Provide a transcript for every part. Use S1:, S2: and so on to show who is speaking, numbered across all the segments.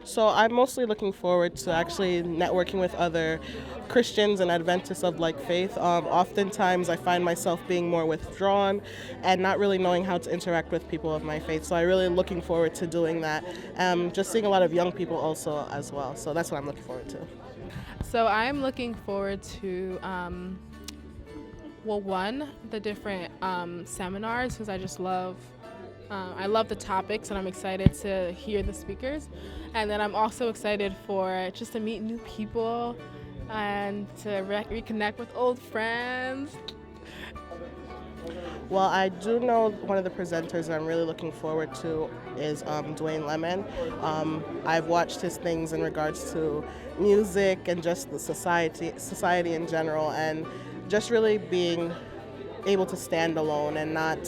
S1: So I'm mostly looking forward to actually networking with other Christians and Adventists of like faith. Oftentimes I find myself being more withdrawn and not really knowing how to interact with people of my faith. So I'm really looking forward to doing that. Just seeing a lot of young people also as well. So that's what I'm looking forward to.
S2: So I'm looking forward to, one, the different seminars because I love the topics and I'm excited to hear the speakers. And then I'm also excited for just to meet new people and to reconnect with old friends.
S1: Well, I do know one of the presenters that I'm really looking forward to is Dwayne Lemon. I've watched his things in regards to music and just the society in general, and just really being able to stand alone and not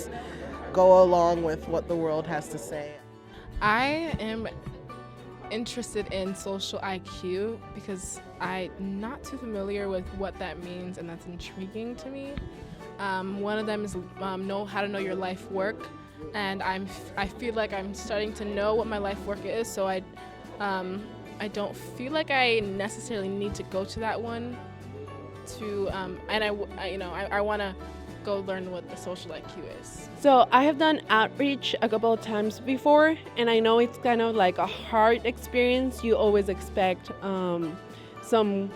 S1: go along with what the world has to say.
S2: I am interested in social IQ because I'm not too familiar with what that means, and that's intriguing to me. One of them is know how to know your life work, and I feel like I'm starting to know what my life work is. So I don't feel like I necessarily need to go to that one. And I want to go learn what the social IQ is.
S3: So I have done outreach a couple of times before, and I know it's kind of like a hard experience. You always expect some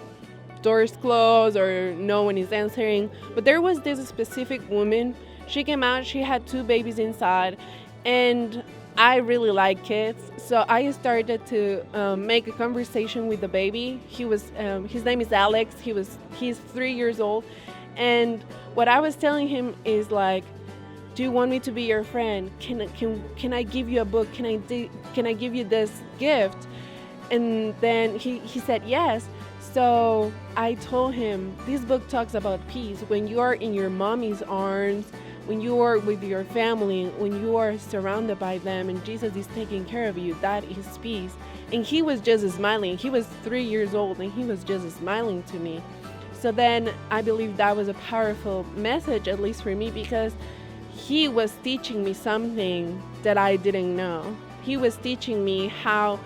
S3: doors closed or no one is answering. But there was this specific woman. She came out, she had 2 babies inside, and I really like kids. So I started to make a conversation with the baby. His name is Alex. He's 3 years old. And what I was telling him is like, do you want me to be your friend? Can I give you a book? Can I give you this gift? And then he said yes. So I told him, this book talks about peace. When you are in your mommy's arms, when you are with your family, when you are surrounded by them and Jesus is taking care of you, that is peace. And he was just smiling. He was 3 years old and he was just smiling to me. So then I believe that was a powerful message, at least for me, because he was teaching me something that I didn't know. He was teaching me how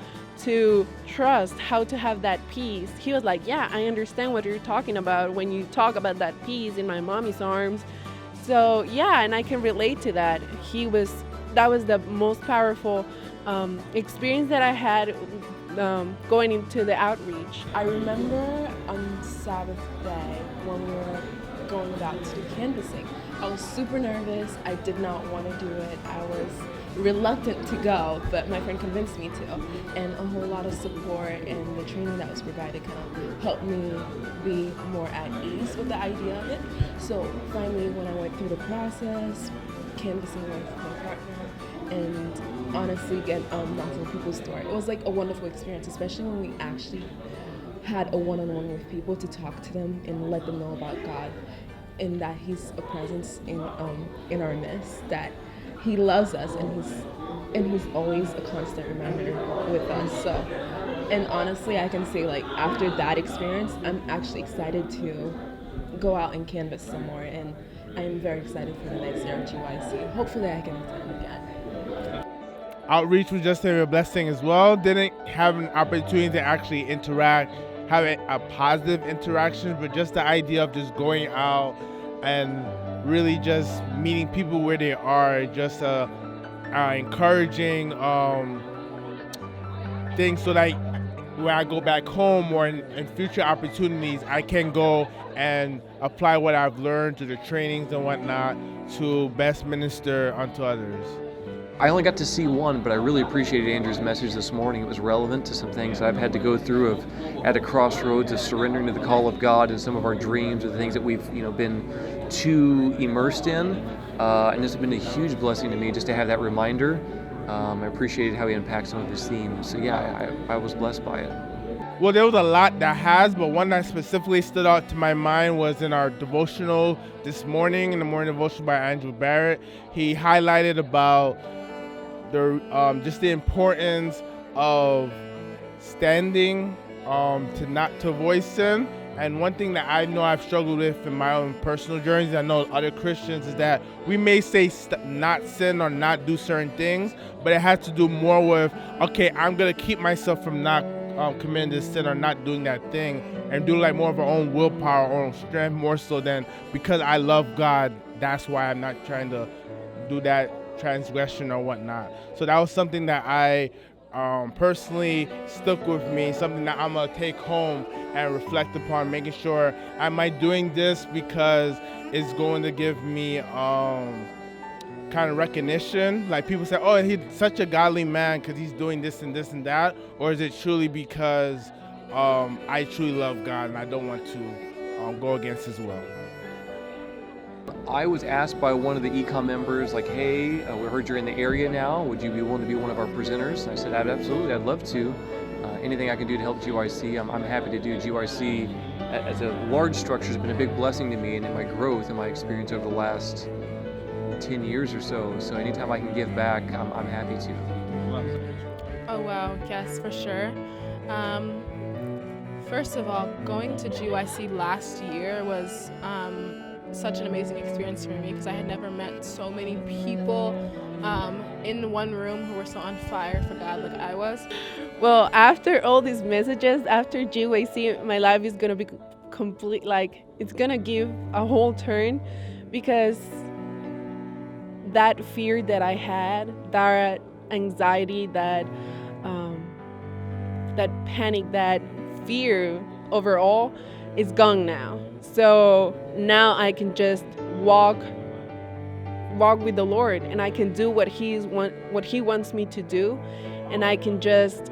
S3: to trust, how to have that peace. He was like, yeah, I understand what you're talking about when you talk about that peace in my mommy's arms. So yeah, and I can relate to that. That was the most powerful experience that I had going into the outreach.
S4: I remember on Sabbath day when we were going out to do canvassing, I was super nervous. I did not want to do it. I was reluctant to go, but my friend convinced me to. And a whole lot of support and the training that was provided kind of helped me be more at ease with the idea of it. So finally, when I went through the process, canvassing with my partner, and honestly get knocking people's door, it was like a wonderful experience, especially when we actually had a one-on-one with people to talk to them and let them know about God, and that He's a presence in our midst, that He loves us, and He's always a constant reminder with us. So, and honestly, I can say, like, after that experience, I'm actually excited to go out and canvas some more, and I'm very excited for the next year at GYCA. Hopefully I can attend again.
S5: Outreach was just a blessing as well. Didn't have an opportunity to actually interact, have a positive interaction, but just the idea of just going out and really just meeting people where they are, just encouraging things, so that when I go back home or in future opportunities, I can go and apply what I've learned to the trainings and whatnot to best minister unto others.
S6: I only got to see one, but I really appreciated Andrew's message this morning. It was relevant to some things I've had to go through at a crossroads of surrendering to the call of God and some of our dreams or the things that we've been too immersed in. And this has been a huge blessing to me just to have that reminder. I appreciated how he unpacked some of his themes. So yeah, I was blessed by it.
S5: Well, there was a lot that has, but one that specifically stood out to my mind was in our devotional this morning, in the morning devotion by Andrew Barrett. He highlighted about just the importance of standing to not to avoid sin, And one thing that I know I've struggled with in my own personal journeys, I know other Christians, is that we may say not sin or not do certain things, but it has to do more with, okay, I'm going to keep myself from not committing this sin or not doing that thing, and do like more of our own willpower, our own strength, more so than because I love God, that's why I'm not trying to do that transgression or whatnot. So that was something that I personally stuck with me, something that I'm going to take home and reflect upon, making sure, am I doing this because it's going to give me kind of recognition? Like people say, oh, he's such a godly man because he's doing this and this and that, or is it truly because I truly love God and I don't want to go against his will?
S6: I was asked by one of the econ members, like, hey, we heard you're in the area now. Would you be willing to be one of our presenters? And I said, absolutely, I'd love to. Anything I can do to help GYC, I'm happy to do. GYC, as a large structure, has been a big blessing to me and in my growth and my experience over the last 10 years or so. So anytime I can give back, I'm happy to.
S2: Oh, wow. Yes, for sure. First of all, going to GYC last year was such an amazing experience for me because I had never met so many people in one room who were so on fire for God like I was.
S3: Well, after all these messages, after GYC, my life is going to be complete, like it's going to give a whole turn, because that fear that I had, that anxiety, that panic, that fear overall is gone now. So now I can just walk with the Lord, and I can do what He wants me to do, and I can just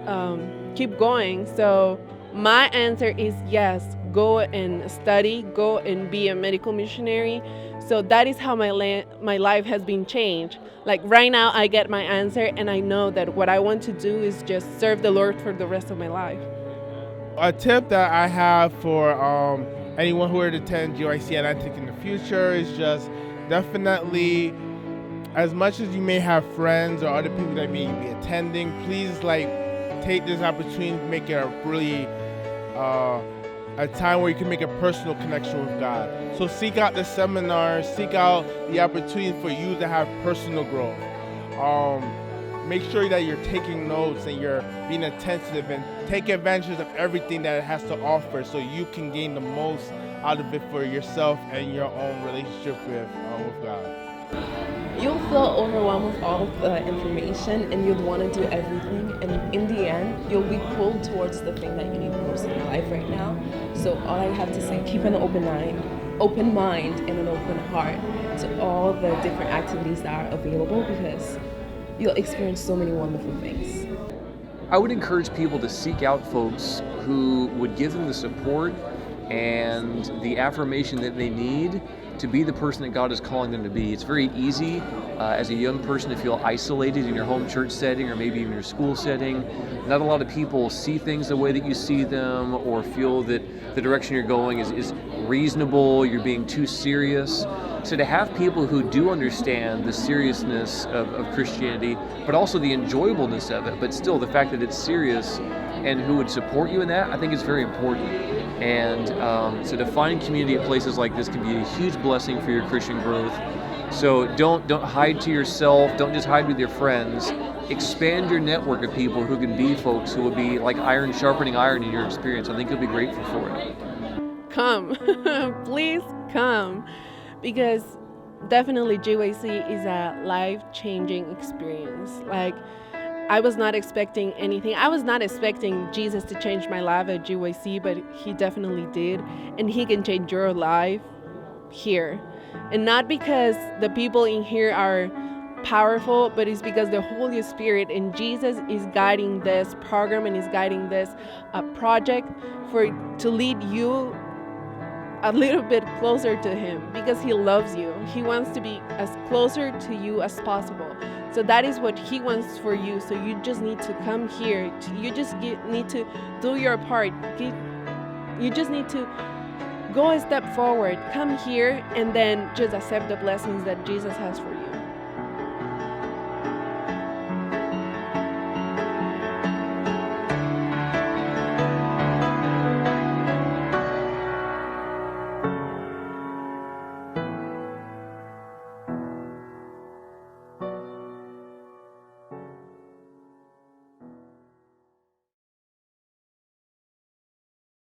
S3: keep going. So my answer is yes, go and study, go and be a medical missionary. So that is how my life has been changed. Like right now I get my answer, and I know that what I want to do is just serve the Lord for the rest of my life.
S5: A tip that I have for anyone who would attend GYC Atlantic in the future is just definitely, as much as you may have friends or other people that may be attending, please take this opportunity to make it a really a time where you can make a personal connection with God. So seek out the seminars, seek out the opportunity for you to have personal growth. Make sure that you're taking notes and you're being attentive and take advantage of everything that it has to offer so you can gain the most out of it for yourself and your own relationship with God.
S4: You'll feel overwhelmed with all of the information, and you'll want to do everything, and in the end you'll be pulled towards the thing that you need most in your life right now. So all I have to say, keep an open mind and an open heart to all the different activities that are available, because you'll experience so many wonderful things.
S6: I would encourage people to seek out folks who would give them the support and the affirmation that they need to be the person that God is calling them to be. It's very easy as a young person to feel isolated in your home church setting or maybe even your school setting. Not a lot of people see things the way that you see them, or feel that the direction you're going is reasonable, you're being too serious. So to have people who do understand the seriousness of Christianity, but also the enjoyableness of it, but still the fact that it's serious, and who would support you in that, I think is very important. And so to find community at places like this can be a huge blessing for your Christian growth. So don't hide to yourself, don't just hide with your friends. Expand your network of people who can be folks who will be like iron sharpening iron in your experience. I think you'll be grateful for it.
S3: Come, please come, because definitely GYC is a life-changing experience. Like, I was not expecting anything. I was not expecting Jesus to change my life at GYC, but He definitely did, and He can change your life here. And not because the people in here are powerful, but it's because the Holy Spirit and Jesus is guiding this program and is guiding this project to lead you a little bit closer to Him, because He loves you. He wants to be as closer to you as possible. So that is what He wants for you. So you just need to come here. You just need to do your part. You just need to go a step forward. Come here and then just accept the blessings that Jesus has for you.